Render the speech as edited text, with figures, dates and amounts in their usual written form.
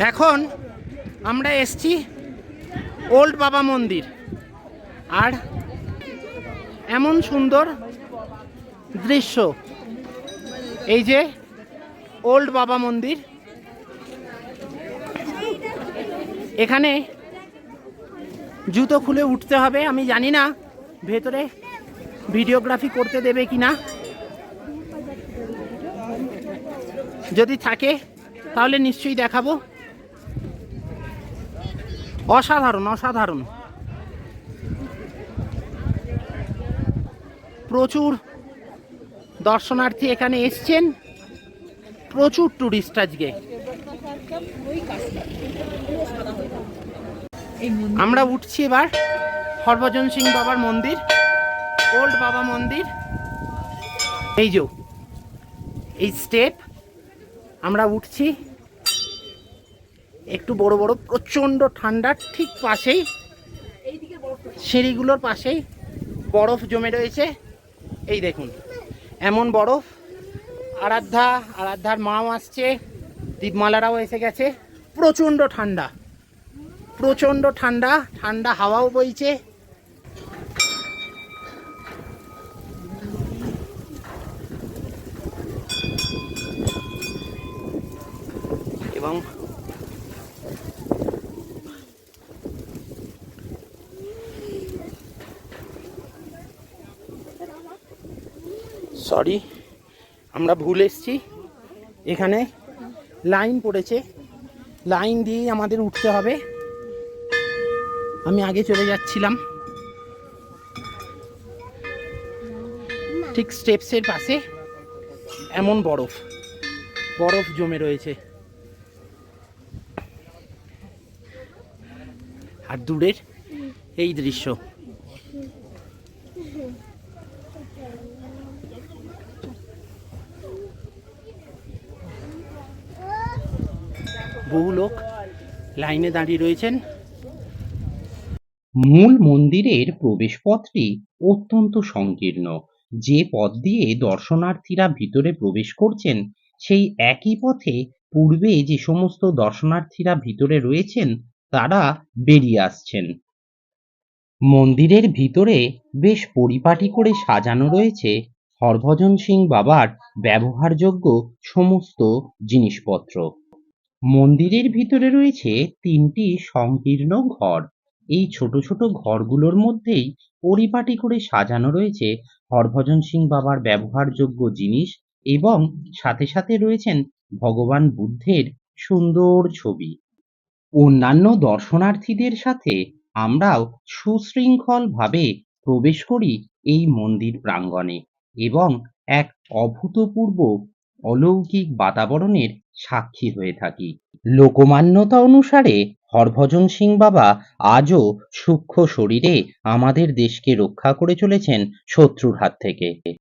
এখন আমরা এসছি ওল্ড বাবা মন্দির, আর এমন সুন্দর দৃশ্য। এই যে ওল্ড বাবা মন্দির, এখানে জুতো খুলে উঠতে হবে। আমি জানি না ভেতরে ভিডিওগ্রাফি করতে দেবে কিনা, যদি থাকে তাহলে নিশ্চয়ই দেখাবো। অসাধারণ অসাধারণ, প্রচুর দর্শনার্থী এখানে এসছেন, প্রচুর টুরিস্ট আজকে। আমরা উঠছি এবার হরভজন সিং বাবার মন্দির, ওল্ড বাবা মন্দির। এই যে এই স্টেপ, আমরা উঠছি। একটু বড় বড় প্রচণ্ড ঠান্ডার ঠিক পাশেই, সিঁড়িগুলোর পাশেই বরফ জমে রয়েছে। এই দেখুন এমন বরফ। আরাধ্যার মাও আসছে, দীপমালারাও এসে গেছে। প্রচণ্ড ঠান্ডা, প্রচণ্ড ঠান্ডা, ঠান্ডা হাওয়াও বইছে। এবং সরি, আমরা ভুল এসেছি। এখানে লাইন পড়েছে, লাইন দিয়েই আমাদের উঠতে হবে। আমি আগে চলে যাচ্ছিলাম। ঠিক স্টেপসের পাশে এমন বরফ জমে রয়েছে, আর দূরের এই দৃশ্য। বহু লোক লাইনে দাঁড়িয়ে রয়েছেন। মূল মন্দিরের প্রবেশপথটি অত্যন্ত সংকীর্ণ। যে পথ দিয়ে দর্শনার্থীরা ভিতরে প্রবেশ করছেন, সেই একই পথে পূর্বে যে সমস্ত দর্শনার্থীরা ভিতরে রয়েছেন তারা বেরিয়ে আসছেন। মন্দিরের ভিতরে বেশ পরিপাটি করে সাজানো রয়েছে হরভজন সিং বাবার ব্যবহারযোগ্য সমস্ত জিনিসপত্র। মন্দিরের ভিতরে রয়েছে 3টি সংকীর্ণ ঘর। এই ছোট ছোট ঘরগুলোর মধ্যেই পরিপাটি করে সাজানো রয়েছে হরভজন সিং বাবার ব্যবহারযোগ্য জিনিস, এবং সাথে সাথে রয়েছেন ভগবান বুদ্ধের সুন্দর ছবি। অন্যান্য দর্শনার্থীদের সাথে আমরাও সুশৃঙ্খলভাবে প্রবেশ করি এই মন্দির প্রাঙ্গণে, এবং এক অভূতপূর্ব অলৌকিক বাতাবরণের সাক্ষী হয়ে থাকি। লোকমান্যতা অনুসারে হরভজন সিং বাবা আজও সূক্ষ্ম শরীরে আমাদের দেশকে রক্ষা করে চলেছেন শত্রুর হাত থেকে।